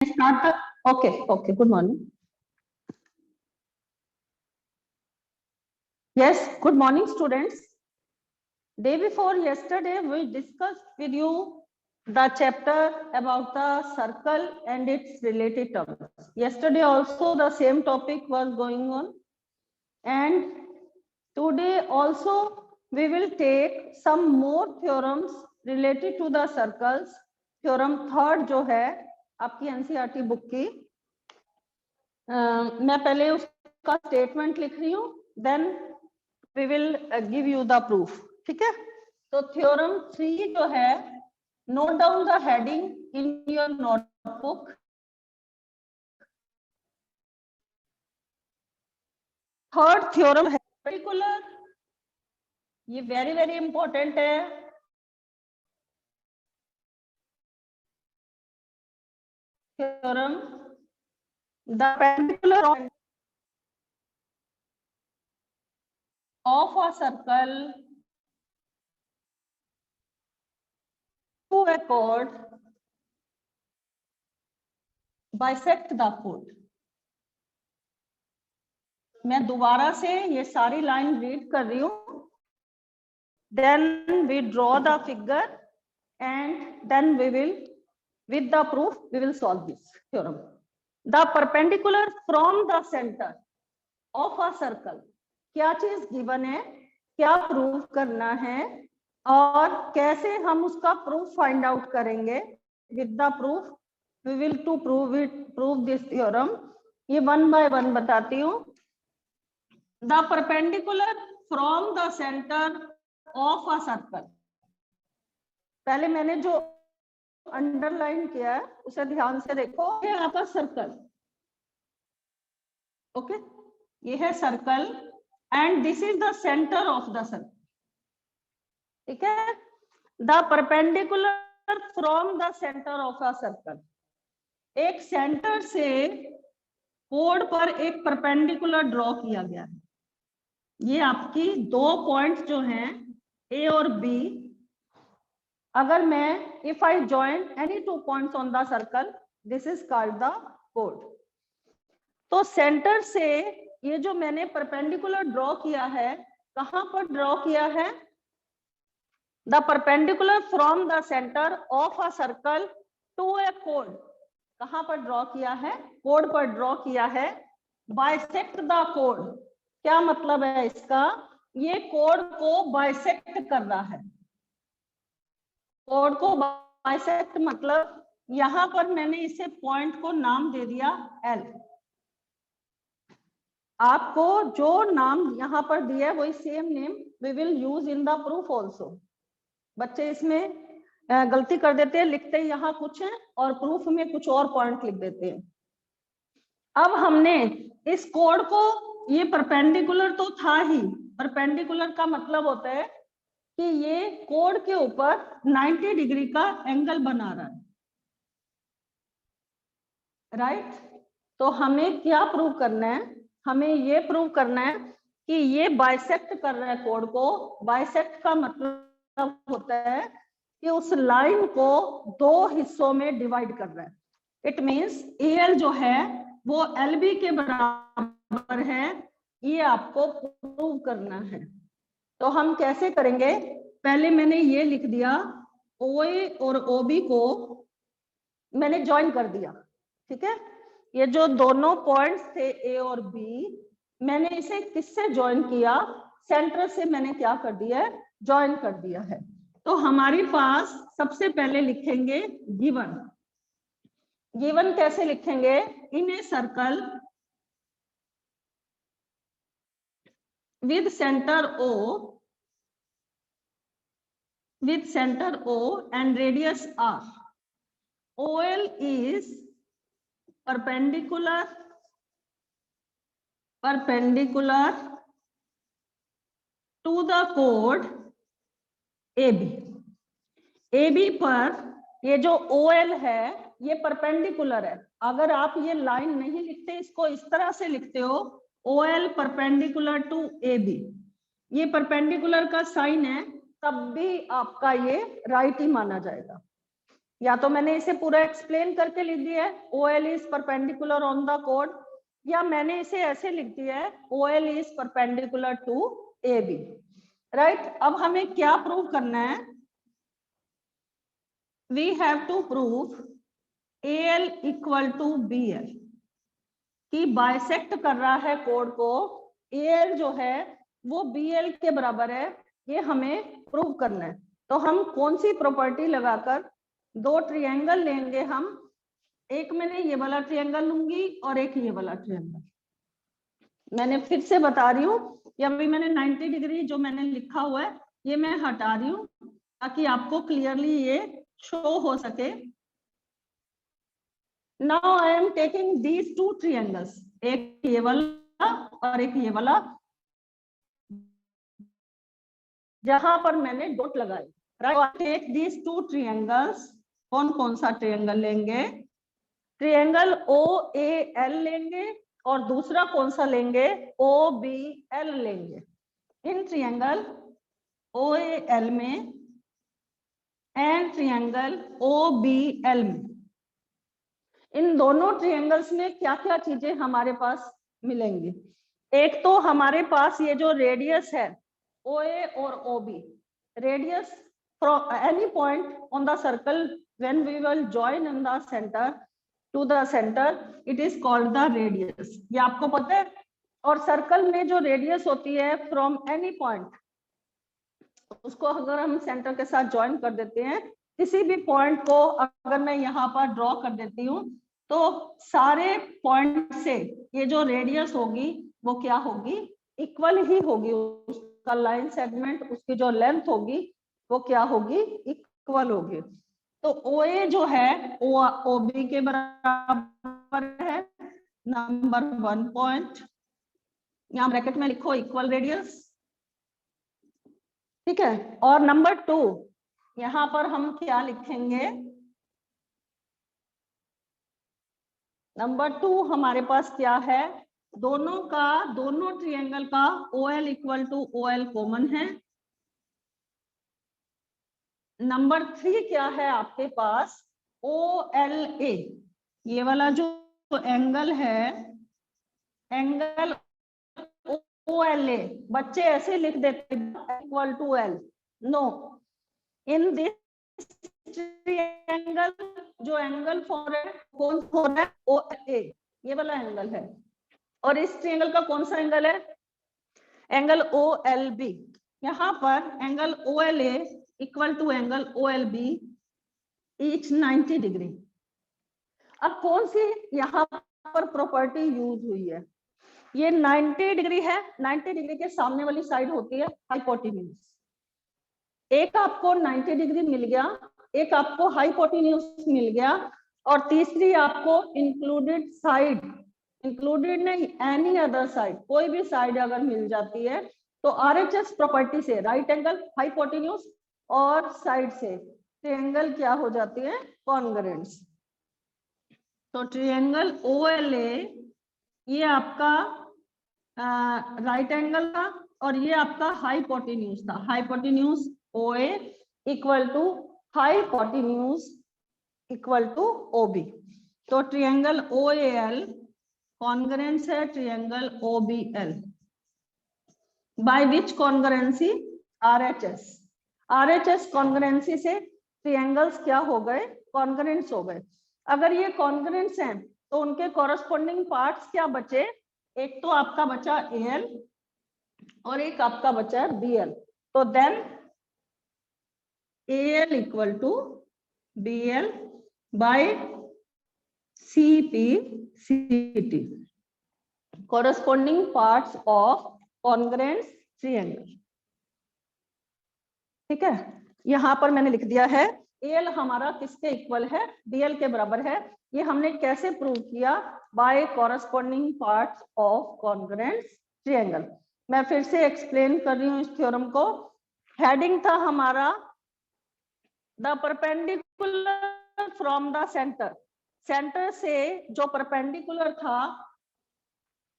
start the okay, good morning. Yes, good morning students. Day before yesterday we discussed with you the chapter about the circle and its related terms. Yesterday also the same topic was going on, and today also we will take some more theorems related to the circles. Theorem third जो है आपकी NCERT book की, मैं पहले उसका statement लिख रही हूँ, then we will give you the proof. ठीक है, तो थ्योरम 3 जो है, note down the heading in your notebook. Third theorem है पर्टिकुलर, ये वेरी वेरी इंपॉर्टेंट है. Theorem the particular of a circle to a chord bisect the chord. मैं दोबारा से ये सारी लाइन रीड कर रही हूँ. Then we draw the figure and then we will, with the proof, we will solve this theorem. The perpendicular from the center of a circle. क्या चीज गिवन है, क्या प्रूव करना है और कैसे हम उसका प्रूफ फाइंड आउट करेंगे. With the proof we will to prove this theorem. ये वन बाय वन बताती हूँ. The perpendicular from the centre of a circle. पहले मैंने जो अंडरलाइन किया है उसे ध्यान से देखो. ये आपका सर्कल, ओके, ये है circle and this is the center of the circle. ठीक है, the perpendicular from the center of a circle. एक सेंटर से कोड पर एक परपेंडिकुलर ड्रॉ किया गया है. ये आपकी दो पॉइंट्स जो हैं A और B. अगर मैं if I join any two points on the circle, this is called the chord. तो सेंटर से ये जो मैंने परपेंडिकुलर ड्रॉ किया है, कहां पर ड्रॉ किया है? The perpendicular from the centre of a circle to a कोड. कहां पर ड्रॉ किया है? कोड पर ड्रॉ किया है. Bisect the code. क्या मतलब है इसका? ये कोड को बाइसेक्ट कर रहा है. कोड को बाइसेक्ट मतलब यहां पर मैंने इसे पॉइंट को नाम दे दिया L. आपको जो नाम यहाँ पर दिया है वही same name we will use in the proof also. बच्चे इसमें गलती कर देते हैं, लिखते ही यहाँ कुछ है और प्रूफ में कुछ और पॉइंट लिख देते हैं. अब हमने इस कोड को, ये परपेंडिकुलर तो था ही. परपेंडिकुलर का मतलब होता है कि ये कोड के ऊपर 90 डिग्री का एंगल बना रहा है, राइट. तो हमें क्या प्रूव करना है? हमें ये प्रूव करना है कि ये बाइसेक्ट कर रहा है कोड को. बाइसेक्ट का मतलब होता है कि उस लाइन को दो हिस्सों में डिवाइड कर रहा है. इट मींस AL जो है वो LB के बराबर है. ये आपको प्रूव करना है. तो हम कैसे करेंगे? पहले मैंने ये लिख दिया, OA और OB को मैंने ज्वाइन कर दिया. ठीक है, ये जो दोनों पॉइंट्स थे A और B, मैंने इसे किससे ज्वाइन किया? सेंटर से मैंने क्या कर दिया है? ज्वाइन कर दिया है. तो हमारे पास सबसे पहले लिखेंगे गिवन. गिवन कैसे लिखेंगे? In a circle with center O and radius R. OL is perpendicular to the chord AB. AB पर ये जो OL है ये परपेंडिकुलर है. अगर आप ये लाइन नहीं लिखते, इसको इस तरह से लिखते हो, OL परपेंडिकुलर टू AB, ये परपेंडिकुलर का साइन है, तब भी आपका ये राइट ही माना जाएगा. या तो मैंने इसे पूरा एक्सप्लेन करके लिख दिया है OL is perpendicular on the कोड, या मैंने इसे ऐसे लिख दिया है OL is perpendicular to AB, right. अब हमें क्या प्रूव करना है, we have to prove AL equal to BL, कि बाइसेक्ट कर रहा है कोड को, AL जो है वो BL के बराबर है, ये हमें प्रूव करना है। तो हम कौन सी प्रॉपर्टी लगाकर दो ट्रायंगल लेंगे, हम एक मैंने ये वाला ट्रायंगल लूंगी और एक ये वाला ट्रायंगल। मैंने फिर से बता रही हूँ, या अभी मैंने 90 डिग्री जो मैंने लिखा हुआ है ये मैं हटा रही हूँ ताकि आपको क्लियरली ये शो हो सके। Now I am taking these two triangles, एक ये वाला और एक ये वाला, जहां पर मैंने डॉट लगाई, right. Take these two triangles, कौन कौन सा ट्रायंगल लेंगे, ट्रायंगल OAL लेंगे और दूसरा कौन सा लेंगे, OBL लेंगे। इन ट्रायंगल OAL में एंड ट्रायंगल OBL में, इन दोनों ट्रायंगल्स में क्या क्या चीजें हमारे पास मिलेंगी। एक तो हमारे पास ये जो रेडियस है OA और OB, radius from any point on the circle when we will join in the centre to the centre, it is called the radius, ये आपको पता है। और सर्कल में जो रेडियस होती है फ्रॉम एनी पॉइंट, उसको अगर हम सेंटर के साथ ज्वाइन कर देते हैं, किसी भी पॉइंट को अगर मैं यहाँ पर ड्रॉ कर देती हूँ, तो सारे पॉइंट से ये जो रेडियस होगी वो क्या होगी, इक्वल ही होगी। उसका लाइन सेगमेंट, उसकी जो लेंथ होगी वो क्या होगी, इक्वल होगी। तो OA जो है OB के बराबर है, नंबर 1 पॉइंट, यहाँ ब्रैकेट में लिखो इक्वल रेडियस, ठीक है। और नंबर 2 यहाँ पर हम क्या लिखेंगे, नंबर 2 हमारे पास क्या है, दोनों ट्रायंगल का OL equal to OL common है। नंबर 3 क्या है आपके पास, OLA, ये वाला जो एंगल है, एंगल OLA, बच्चे ऐसे लिख देते equal to L, no, in this triangle जो एंगल फॉर है कौन हो रहा है, OLA, ये वाला एंगल है। और इस ट्रायंगल का कौन सा एंगल है, एंगल OLB। यहाँ पर angle OLA equal to angle OLB each 90 degree. अब कौन सी यहाँ पर प्रॉपर्टी यूज हुई है, ये 90 डिग्री है, 90 डिग्री के सामने वाली साइड होती है हाइपोटेन्यूज। एक आपको 90 डिग्री मिल गया, एक आपको हाइपोटेन्यूज मिल गया, और तीसरी आपको इंक्लूडेड साइड, इंक्लूडेड नहीं एनी अदर साइड, कोई भी साइड अगर मिल जाती है तो RHS प्रॉपर्टी से राइट एंगल, हाइपोटेन्यूज और साइड से ट्रायंगल क्या हो जाती है, कॉन्ग्रुएंट्स। तो ट्रायंगल OLA ये आपका राइट एंगल था और ये आपका हाइपोटेन्यूज था, hypotenuse OA equal to hypotenuse equal to OB। तो ट्रायंगल OAL कॉन्ग्रुएंस है triangle OBL by which congruency, RHS। RHS कॉन्ग्रुएंसी से ट्रायंगल्स क्या हो गए, कॉन्ग्रुएंट्स हो गए। अगर ये कॉन्ग्रुएंट्स हैं तो उनके कॉरस्पॉन्डिंग पार्ट्स क्या बचे, एक तो आपका बचा AL और एक आपका बचा BL। तो then AL equal to BL by CP/CT, corresponding parts of congruent triangle, ठीक है। यहाँ पर मैंने लिख दिया है AL हमारा किसके इक्वल है, BL के बराबर है। ये हमने कैसे प्रूव किया, by corresponding parts of congruent triangle. मैं फिर से एक्सप्लेन कर रही हूँ इस थ्योरम को। हेडिंग था हमारा the perpendicular from the centre, centre से जो परपेंडिकुलर था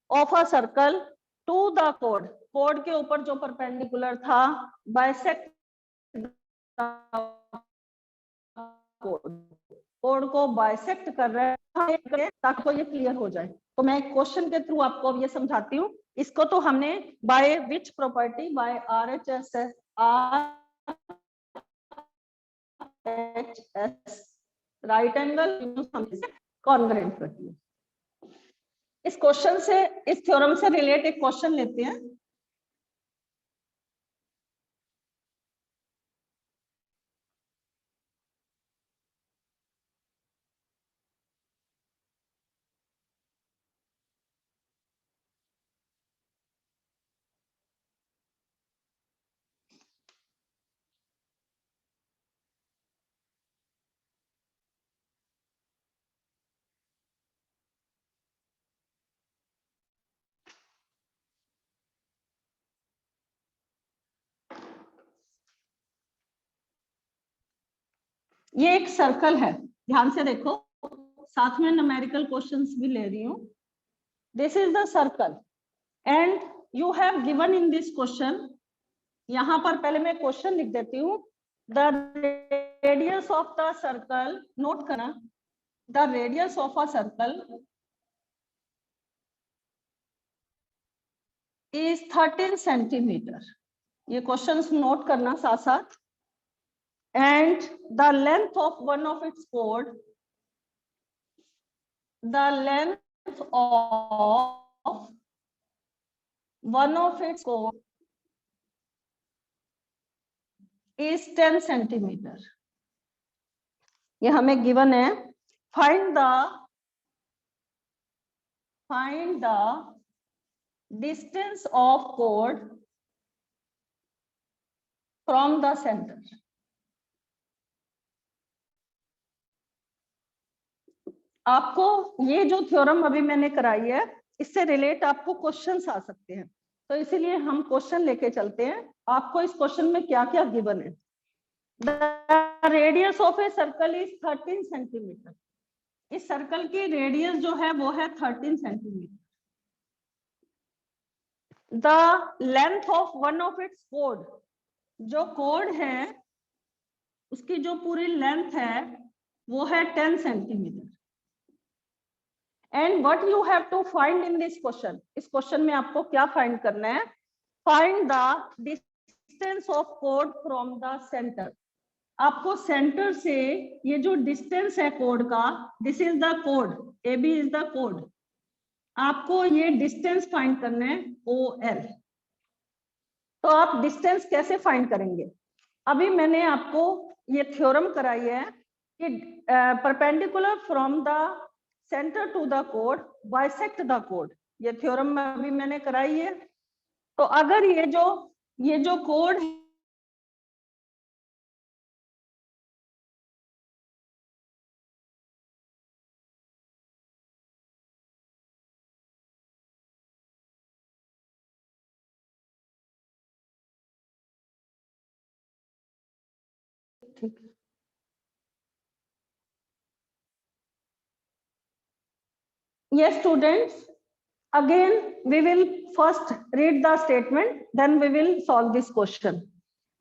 of a circle to the कोड, कोड के ऊपर जो परपेंडिकुलर था, बाइसेक्ट कोड को बाइसेक्ट कर रहा है, ताकि ये क्लियर हो जाए। तो मैं क्वेश्चन के थ्रू आपको अब ये समझाती हूँ। इसको तो हमने by which property, by RHS right angle congruent करती है। इस क्वेश्चन से, इस थ्योरम से रिलेट एक क्वेश्चन लेते हैं। ये एक सर्कल है, ध्यान से देखो, साथ में न्यूमेरिकल क्वेश्चंस भी ले रही हूँ। This is the circle and you have given in this question, यहाँ पर पहले मैं क्वेश्चन लिख देती हूँ। The radius of the circle, note करना, the radius of a circle is 13 centimetre. ये क्वेश्चंस नोट करना साथ साथ। And the length of one of its chord, the length of one of its chord is 10 centimeter. ये हमें given है। Find the distance of chord from the center. आपको ये जो थ्योरम अभी मैंने कराई है, इससे रिलेट आपको क्वेश्चंस आ सकते हैं, तो इसीलिए हम क्वेश्चन लेके चलते हैं। आपको इस क्वेश्चन में क्या क्या गिवन है। The radius of a circle is 13 centimetre. इस सर्कल की रेडियस जो है वो है 13 centimetre. The length of one of its कोड, जो कोड है उसकी जो पूरी लेंथ है वो है 10 centimetre. And what you have to find in this question, इस क्वेश्चन में आपको क्या फाइंड करना है। फाइंड द डिस्टेंस ऑफ कोड फ्रॉम द सेंटर। आपको सेंटर से ये जो डिस्टेंस है कोड का, this is the code, AB is the code, आपको ये डिस्टेंस फाइंड करना है OL। तो आप डिस्टेंस कैसे फाइंड करेंगे। अभी मैंने आपको ये थ्योरम कराई है कि perpendicular from the centre to the code bisect the कोड। ये थ्योरम अभी मैंने कराई है। तो अगर ये जो कोड ठीक। Yes, students, again we will first read the statement, then we will solve this question.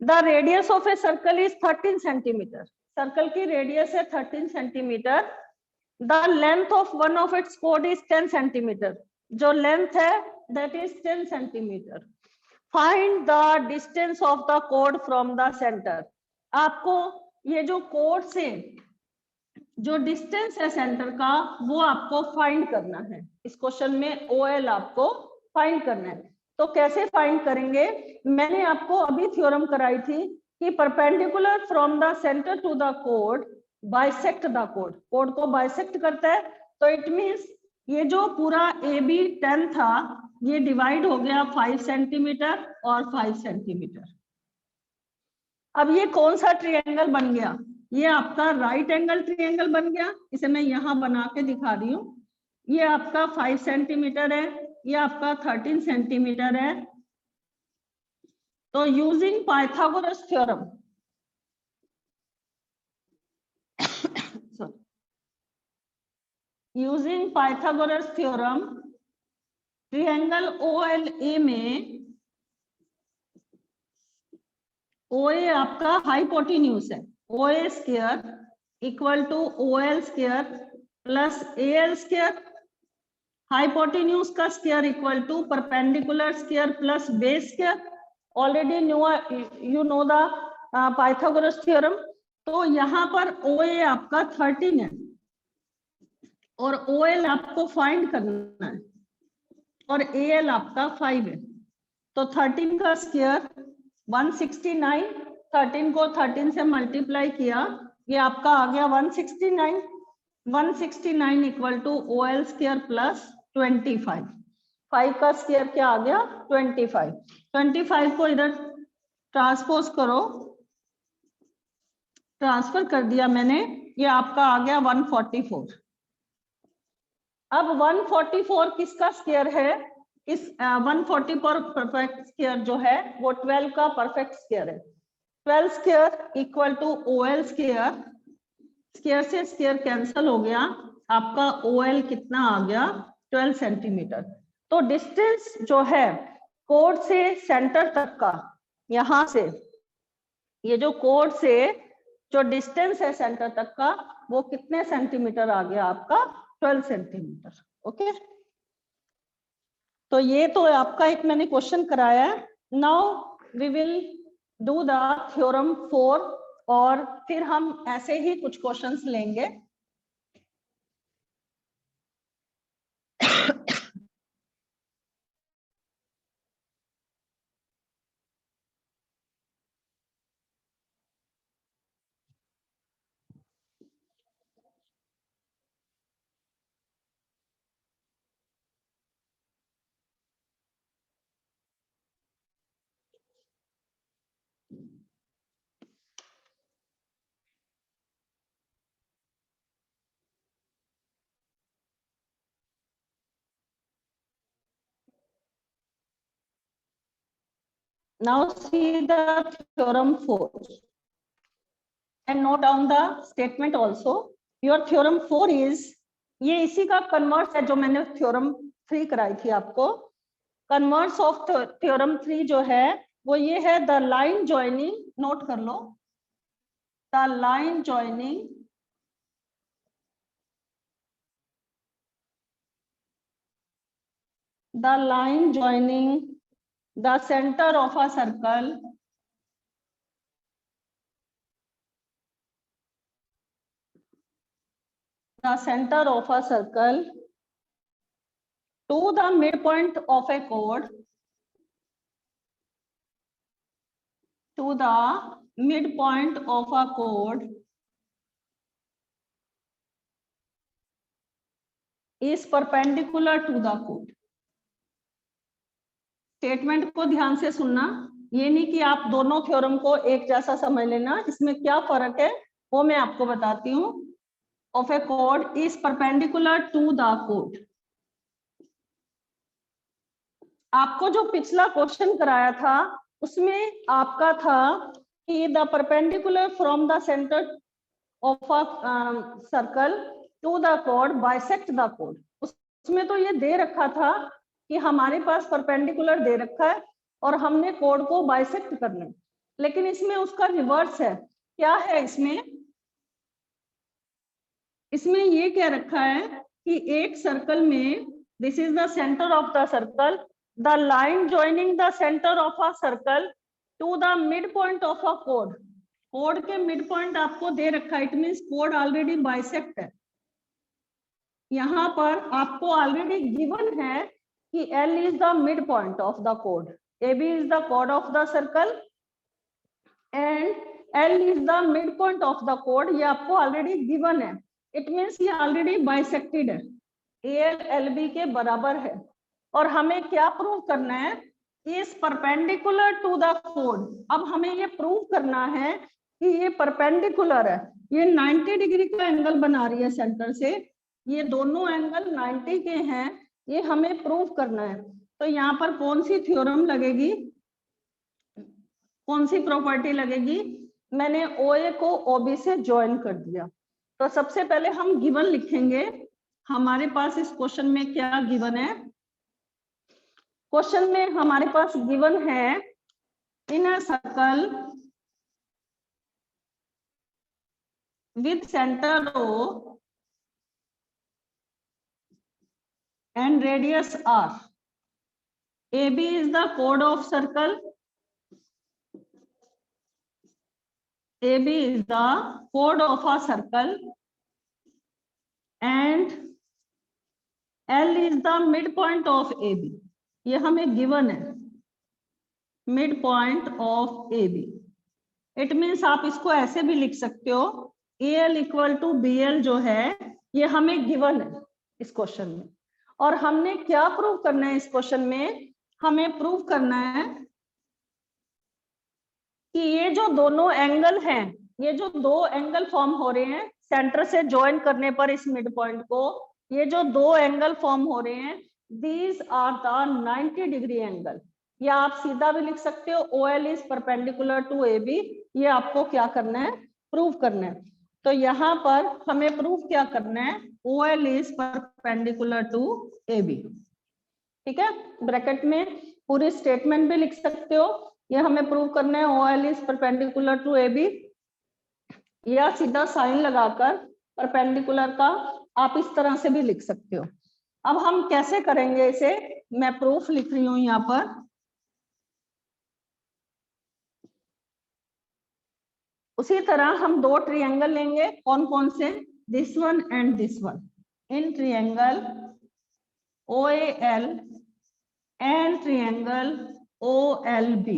The radius of a circle is 13 centimeter. Circle की radius है 13 centimeter. The length of one of its chord is 10 centimeter. जो length है that is 10 centimeter. Find the distance of the chord from the center. आपको ये जो code से जो distance है सेंटर का वो आपको फाइंड करना है। इस क्वेश्चन में OL आपको फाइंड करना है। तो कैसे फाइंड करेंगे, मैंने आपको अभी थ्योरम कराई थी कि perpendicular from the centre to the code bisect the कोड, कोड को बाइसेक्ट करता है। तो इट मींस ये जो पूरा AB 10 था ये डिवाइड हो गया 5 सेंटीमीटर और 5 सेंटीमीटर। अब ये कौन सा ट्रायंगल बन गया, ये आपका राइट एंगल ट्रायंगल बन गया। इसे मैं यहाँ बना के दिखा रही हूँ। ये आपका 5 सेंटीमीटर है, ये आपका 13 सेंटीमीटर है। तो using Pythagoras theorem, using Pythagoras theorem, triangle OLA में OA आपका हाइपोटेन्यूज है, OA square equal to OL square plus AL square, hypotenuse का square equal to perpendicular square plus base square. Already you know the Pythagoras theorem. तो यहाँ पर OA आपका 13 है और OL आपको फाइंड करना है और AL आपका 5 है। तो 13 का स्क्वायर 169, 13 को 13 से मल्टीप्लाई किया, ये आपका आ गया 169। 169 equal to OL square plus 25। 5 का स्क्वायर क्या आ गया 25। 25 को इधर ट्रांसपोज करो, ट्रांसफर कर दिया मैंने, ये आपका आ गया 144। अब 144 किसका स्क्वायर है? इस 144 परफेक्ट स्क्वायर जो है वो 12 का परफेक्ट स्क्वायर है। 12 square equal to OL square, square से स्क्वायर कैंसिल हो गया, आपका OL कितना आ गया 12 सेंटीमीटर। तो डिस्टेंस जो है कोड से सेंटर तक का, यहां से ये जो कोड से जो डिस्टेंस है सेंटर तक का वो कितने सेंटीमीटर आ गया आपका 12 सेंटीमीटर। ओके, तो ये तो आपका एक मैंने क्वेश्चन कराया है। Now we will do the theorem 4 और फिर हम ऐसे ही कुछ क्वेश्चंस लेंगे। Now see the theorem 4 and note down the statement also. Your theorem 4 is, ये इसी का कन्वर्स है जो मैंने थ्योरम 3 कराई थी आपको। कन्वर्स ऑफ थ्योरम 3 जो है वो ये है, द लाइन ज्वाइनिंग, नोट कर लो, the line joining the center of a circle to the midpoint of a chord, to the midpoint of a chord is perpendicular to the chord. Statement को ध्यान से सुनना, ये नहीं कि आप दोनों थ्योरम को एक जैसा समझ लेना, इसमें क्या फर्क है वो मैं आपको बताती हूँ। Of A code is perpendicular to the code. आपको जो पिछला क्वेश्चन कराया था उसमें आपका था कि the perpendicular from the centre of a circle to the code bisect the code. उसमें तो ये दे रखा था कि हमारे पास परपेंडिकुलर दे रखा है और हमने कोड को बाइसेक्ट करना है, लेकिन इसमें उसका रिवर्स है। क्या है इसमें? इसमें ये क्या रखा है कि एक सर्कल में, this is the centre of the circle, the line joining the centre of a circle to the mid point of a कोड। कोड के मिड पॉइंट आपको दे रखा है, इट मींस कोड ऑलरेडी बाइसेक्ट है। यहाँ पर आपको ऑलरेडी गिवन है कि L is the midpoint of the chord, AB is the chord of the circle and L is the midpoint of the chord, ये आपको ऑलरेडी गिवन है। इट मीन्स ये ऑलरेडी बाइसेक्टेड है, AL LB के बराबर है। और हमें क्या प्रूव करना है? इज परपेंडिकुलर टू द कोड। अब हमें ये प्रूव करना है कि ये परपेंडिकुलर है, ये 90 डिग्री का एंगल बना रही है सेंटर से, ये दोनों एंगल 90 के हैं, ये हमें प्रूव करना है। तो यहाँ पर कौन सी थ्योरम लगेगी, कौन सी प्रॉपर्टी लगेगी? मैंने OA को OB से ज्वाइन कर दिया। तो सबसे पहले हम गिवन लिखेंगे, हमारे पास इस क्वेश्चन में क्या गिवन है। क्वेश्चन में हमारे पास गिवन है, in a circle with center O and radius R. AB is the chord of circle. AB is the chord of a circle and L is the midpoint of AB. ये हमें given है, midpoint of AB. It means आप इसको ऐसे भी लिख सकते हो, AL equal to BL जो है ये हमें given है इस क्वेश्चन में. और हमने क्या प्रूव करना है इस क्वेश्चन में? हमें प्रूव करना है कि ये जो दोनों एंगल हैं, ये जो दो एंगल फॉर्म हो रहे हैं सेंटर से ज्वाइन करने पर इस मिड पॉइंट को, ये जो दो एंगल फॉर्म हो रहे हैं, these are the 90 degree angle. या आप सीधा भी लिख सकते हो OL is perpendicular to AB. ये आपको क्या करना है? प्रूव करना है. तो यहाँ पर हमें प्रूव क्या करना है? OL is perpendicular to AB. ठीक है, ब्रैकेट में पूरी स्टेटमेंट भी लिख सकते हो. ये हमें प्रूव करना है OL is perpendicular to AB. या सीधा साइन लगाकर परपेंडिकुलर का आप इस तरह से भी लिख सकते हो. अब हम कैसे करेंगे इसे? मैं प्रूफ लिख रही हूं यहाँ पर. उसी तरह हम दो ट्रायंगल लेंगे. कौन कौन से? This one and this one. In triangle OAL and triangle OLB.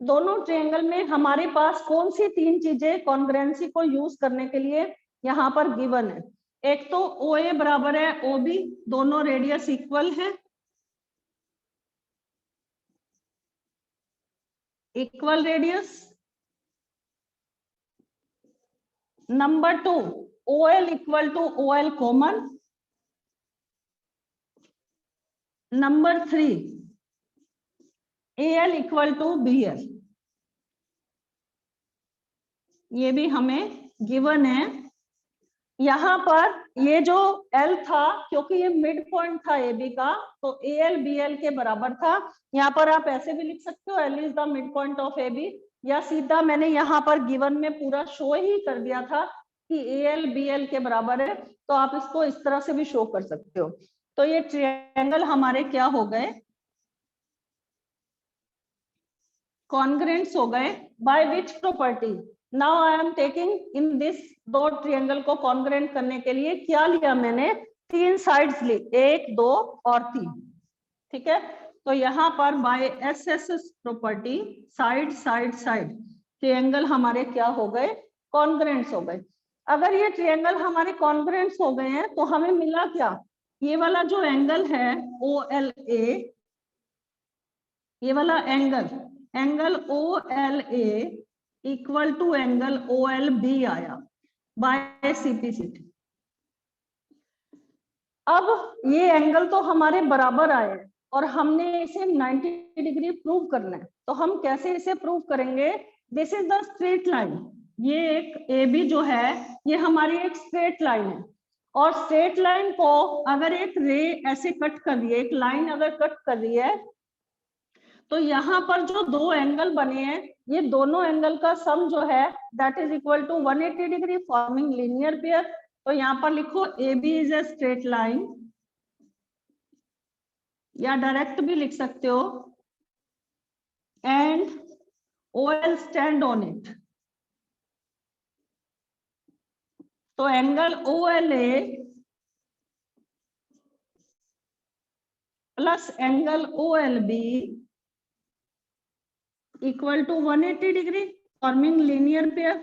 दोनों ट्रायंगल में हमारे पास कौन सी तीन चीजें कॉन्ग्रुएंसी को यूज करने के लिए यहाँ पर गिवन है? एक तो OA बराबर है OB, दोनों रेडियस इक्वल है, equal radius. Number 2, OL equal to OL common. Number 3, AL equal to BL. ये भी हमें गिवन है. यहाँ पर ये जो L था, क्योंकि ये मिड पॉइंट था AB का, तो AL BL के बराबर था. यहाँ पर आप ऐसे भी लिख सकते हो L is the mid point of AB. या सीधा मैंने यहाँ पर गिवन में पूरा शो ही कर दिया था कि AL BL के बराबर है, तो आप इसको इस तरह से भी शो कर सकते हो. तो ये ट्रायंगल हमारे क्या हो गए? कॉन्ग्रुएंट्स हो गए. Bye which property? Now I am taking in this दो ट्रायंगल को कॉन्ग्रुएंट करने के लिए क्या लिया मैंने? तीन साइड्स ली, 1 2 और 3. ठीक है, तो यहाँ पर by SSS property side side side triangle हमारे क्या हो गए? कॉन्ग्रुएंट्स हो गए. अगर ये ट्रायंगल हमारे कॉन्ग्रुएंट्स हो गए हैं तो हमें मिला क्या? ये वाला जो एंगल है OLA, ये वाला angle OLA equal to angle OLB आया बाय CPCT. अब ये एंगल तो हमारे बराबर आए और हमने इसे 90 डिग्री प्रूव करना है. तो हम कैसे इसे प्रूव करेंगे? This is the straight line. ये एक AB जो है ये हमारी एक स्ट्रेट लाइन है. और स्ट्रेट लाइन को अगर एक रे ऐसे कट कर रही है, एक लाइन अगर कट कर रही है, तो यहाँ पर जो दो एंगल बने हैं, ये दोनों एंगल का सम जो है that is equal to 180 degree forming linear pair. तो यहाँ पर लिखो AB is a straight line, या डायरेक्ट भी लिख सकते हो, and OL stand on it. तो angle OLA plus angle OLB equal to 180 degree forming linear pair.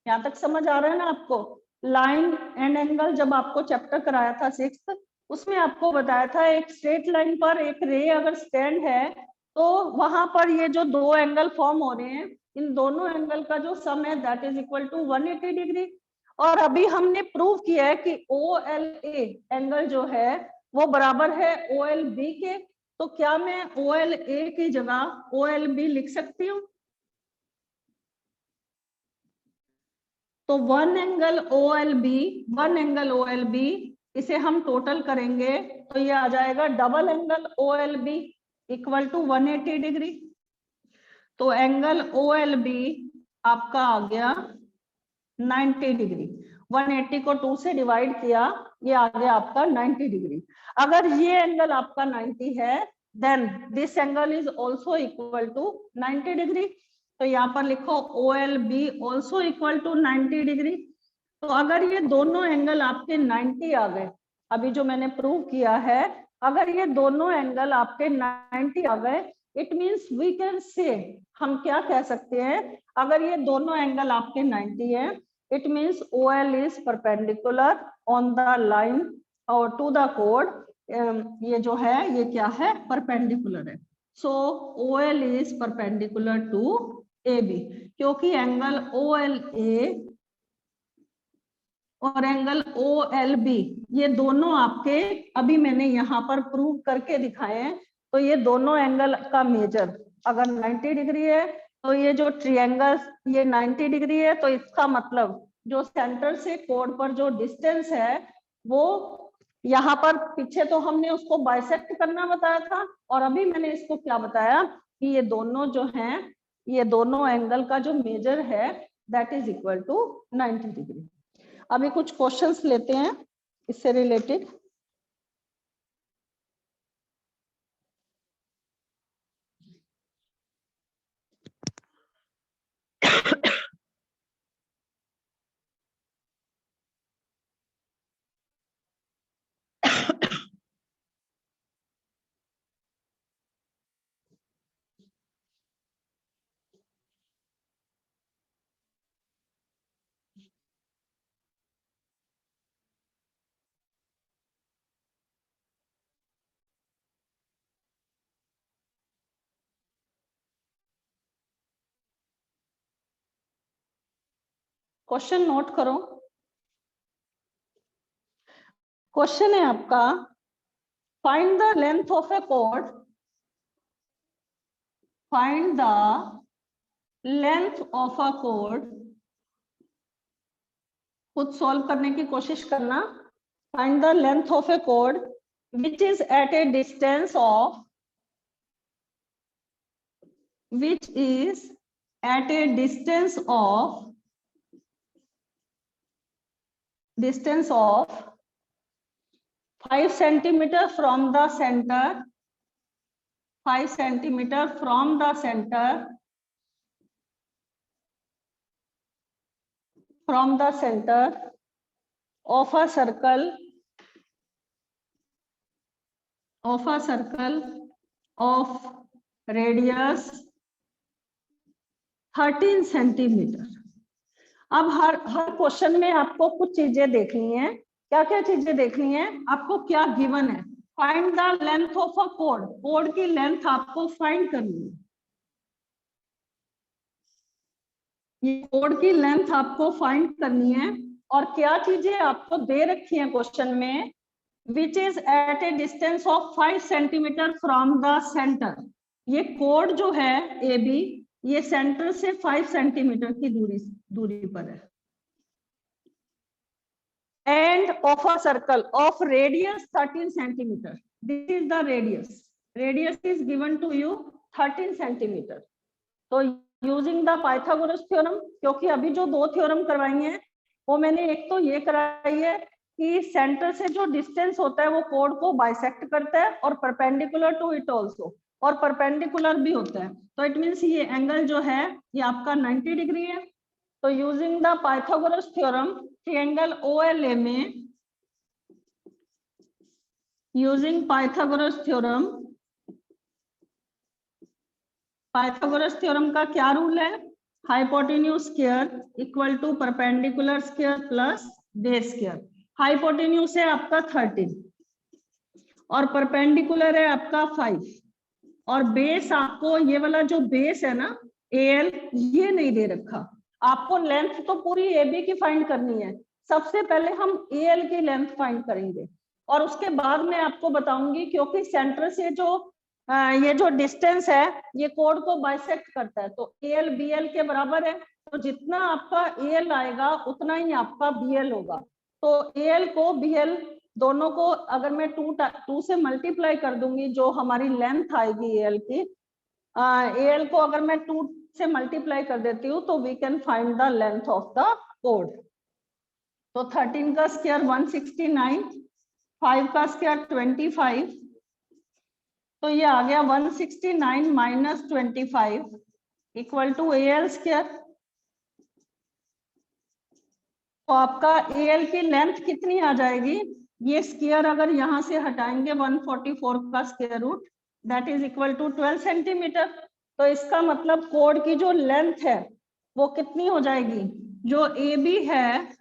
यहां तक समझ आ रहा है ना आपको? लाइन एंड एंगल जब आपको चैप्टर कराया था 6th, उसमें आपको बताया था एक स्ट्रेट लाइन पर एक रे अगर स्टैंड है तो वहां पर ये जो दो एंगल फॉर्म हो रहे हैं, इन दोनों एंगल का जो सम है that is equal to 180 degree. और अभी हमने प्रूव किया है कि OLA एंगल जो है वो बराबर है OLB के. तो क्या मैं OLA की जगह OLB लिख सकती हूँ? तो वन एंगल OLB इसे हम टोटल करेंगे तो ये आ जाएगा double angle OLB equal to 180 degree. तो एंगल OLB आपका आ गया 90 डिग्री। 180 को 2 से डिवाइड किया, ये आ गया आपका 90 डिग्री। अगर ये एंगल आपका 90 है, then this angle is also equal to 90 degree. तो यहाँ पर लिखो OLB also equal to 90 degree. तो अगर ये दोनों एंगल आपके 90 आ गए, अभी जो मैंने प्रूव किया है, अगर ये दोनों एंगल आपके 90 आ गए, it means we can say, हम क्या कह सकते हैं, अगर ये दोनों एंगल आपके 90 है, it means OL is perpendicular on the line और टू द कोड। ये जो है ये क्या है, परपेंडिकुलर है। So OL is perpendicular to AB, क्योंकि एंगल OLA और एंगल OLB ये दोनों आपके, अभी मैंने यहाँ पर प्रूव करके दिखाए हैं। तो ये दोनों एंगल का मेजर अगर 90 डिग्री है, तो ये जो ट्रायंगल ये 90 डिग्री है, तो इसका मतलब जो सेंटर से कोड पर जो डिस्टेंस है, वो यहाँ पर पीछे तो हमने उसको बाइसेक्ट करना बताया था, और अभी मैंने इसको क्या बताया कि ये दोनों जो हैं, ये दोनों एंगल का जो मेजर है that is equal to 90 degree. अभी कुछ क्वेश्चंस लेते हैं इससे रिलेटेड। क्वेश्चन नोट करो। क्वेश्चन है आपका, find the length of a chord, find the length of a chord. खुद सॉल्व करने की कोशिश करना। Find the length of a chord which is at a distance of, which is at a distance of 5 centimeter from the center, 5 centimeter from the center, from the center of a circle, of a circle of radius 13 centimetre. अब हर question में आपको कुछ चीजें देखनी है। क्या क्या चीजें देखनी है आपको, क्या गिवन है, find the length of a कोड, कोड की लेंथ आपको फाइंड करनी है। ये कोड की लेंथ आपको फाइंड करनी है, और क्या चीजें आपको दे रखी हैं क्वेश्चन में, which is at a distance of 5 centimetre from the centre. ये कोड जो है AB, ये सेंटर से 5 सेंटीमीटर की दूरी पर है। And of a circle of radius 13 centimetre, this is the radius, radius is given to you 13 centimetre. तो यूजिंग द पाइथागोरस थ्योरम, क्योंकि अभी जो दो थ्योरम करवाई हैं, वो मैंने एक तो ये कराई है कि सेंटर से जो डिस्टेंस होता है वो कोड को बाइसेक्ट करता है, और परपेंडिकुलर टू इट ऑल्सो, और परपेंडिकुलर भी होता है। तो इट मीन्स ये एंगल जो है ये आपका 90 डिग्री है। तो using the Pythagoras theorem, triangle OLA में, using Pythagoras theorem, Pythagoras theorem का क्या रूल है, hypotenuse square equal to perpendicular square plus base square. Hypotenuse है आपका 13 और परपेंडिकुलर है आपका 5, और बेस आपको ये वाला जो बेस है ना AL, ये नहीं दे रखा। आपको लेंथ तो पूरी AB की फाइंड करनी है। सबसे पहले हम AL की लेंथ फाइंड करेंगे, और उसके बाद मैं आपको बताऊंगी, क्योंकि सेंटर से जो ये जो डिस्टेंस है ये कोड को बाइसेक्ट करता है, तो AL BL के बराबर है। तो जितना आपका AL आएगा उतना ही आपका BL होगा। तो AL को BL दोनों को अगर मैं 2 से मल्टीप्लाई कर दूंगी, जो हमारी लेंथ आएगी AL की, AL को अगर मैं 2 से मल्टीप्लाई कर देती हूँ, तो we can find the length of the कोड। तो 13 का स्क्वायर 169, 5 का स्क्वायर 25, तो ये आ गया 169 minus 25 equal to AL square. तो आपका AL की लेंथ कितनी आ जाएगी, ये स्क्वायर अगर यहाँ से हटाएंगे 144 का square root, that is equal to 12 centimetre. तो इसका मतलब कोड की जो लेंथ है वो कितनी हो जाएगी, जो AB है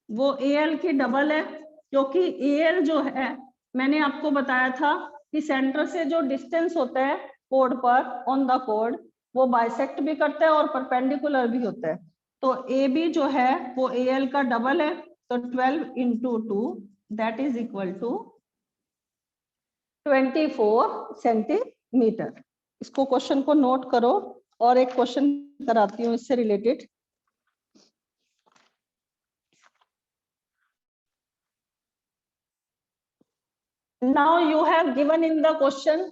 वो AL की डबल है, क्योंकि AL जो है मैंने आपको बताया था कि सेंटर से जो डिस्टेंस होता है कोड पर ऑन द कोड वो बाइसेक्ट भी करता है और परपेंडिकुलर भी होता है। तो AB जो है वो AL का डबल है, तो 12 into 2 that is equal to 24 centimetre. इसको क्वेश्चन को नोट करो और एक क्वेश्चन कराती हूँ इससे related. Now you have given in the question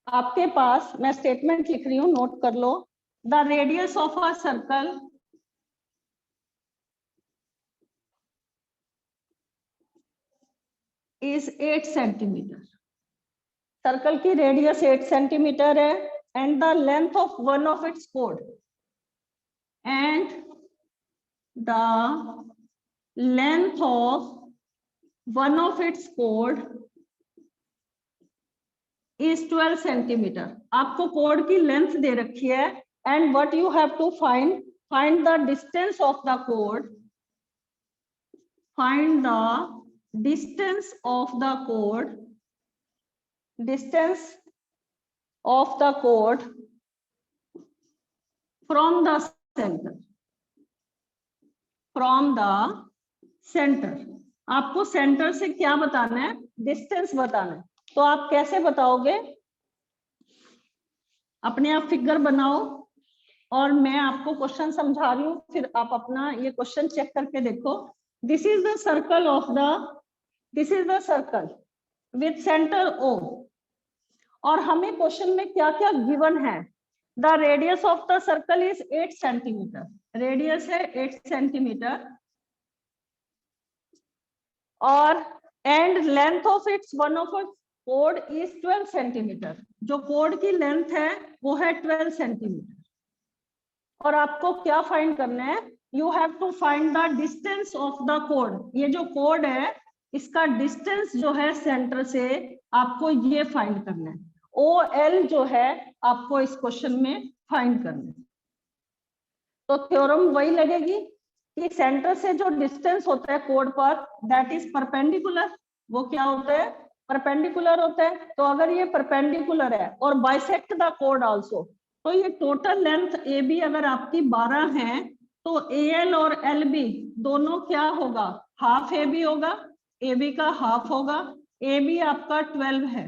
आपके पास, मैं स्टेटमेंट लिख रही हूँ, नोट कर लो। The radius of a circle is 8 centimetre. Circle की रेडियस 8 सेंटीमीटर है and the length of one of its code and the length of one of its code is 12 centimetre. आपको कोड की length दे रखी है and what you have to find the distance of the code, find the distance of the code, distance of the code from the center, from the center। आपको centre से क्या बताना है, distance बताना है। तो आप कैसे बताओगे, अपने आप फिगर बनाओ और मैं आपको क्वेश्चन समझा रही हूँ, फिर आप अपना ये क्वेश्चन चेक करके देखो। This is the circle of the, this is the circle with centre O, और हमें क्वेश्चन में क्या क्या गिवन है। The radius of the circle is 8 centimetre, radius है 8 सेंटीमीटर, और and length of its one of code is 12 centimetre. जो code की लेंथ है वो है 12 सेंटीमीटर। और आपको क्या फाइंड करना है, you have to find the distance of the कोड। ये जो कोड है इसका डिस्टेंस जो है सेंटर से आपको ये फाइंड करना है। OL जो है आपको इस क्वेश्चन में फाइंड करना है। तो थ्योरम वही लगेगी कि सेंटर से जो डिस्टेंस होता है कोड पर दैट इज परपेंडिकुलर। वो क्या होता है, परपेंडिकुलर होता है। तो अगर ये परपेंडिकुलर है और बाइसेक्ट द कोड आल्सो, तो ये टोटल लेंथ AB अगर आपकी 12 है तो AL और LB दोनों क्या होगा, हाफ AB होगा, AB का हाफ होगा। AB आपका 12 है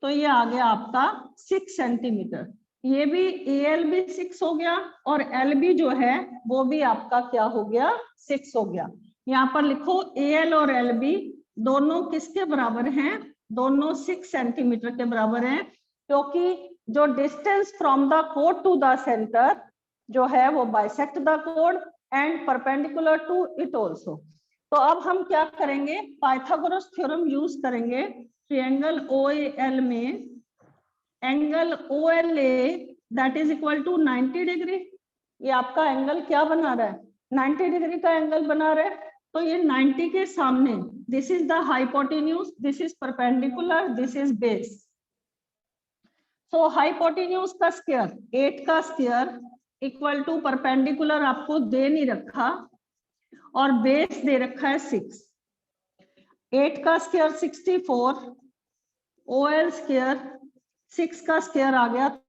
तो ये आ गया आपका 6 सेंटीमीटर। ये भी AL भी 6 हो गया और LB जो है वो भी आपका क्या हो गया, 6 हो गया। यहाँ पर लिखो AL और LB दोनों किसके बराबर हैं, दोनों 6 सेंटीमीटर के बराबर हैं, क्योंकि जो डिस्टेंस फ्रॉम द कोड टू द सेंटर जो है वो बाइसेक्ट द कोड and perpendicular to it also. तो अब हम क्या करेंगे, पाइथागोरस थ्योरम यूज करेंगे। ट्रायंगल OAL में angle OLA that is equal to 90 degree. ये आपका एंगल क्या बना रहा है, 90 डिग्री का एंगल बना रहा है। तो ये 90 के सामने this is the hypotenuse, this is perpendicular, this is base. So hypotenuse का स्क्वायर 8 का स्क्वायर इक्वल टू परपेंडिकुलर आपको दे नहीं रखा और बेस दे रखा है 6। 8 का स्क्वायर 64, OL स्क्वायर 6 का स्क्वायर आ गया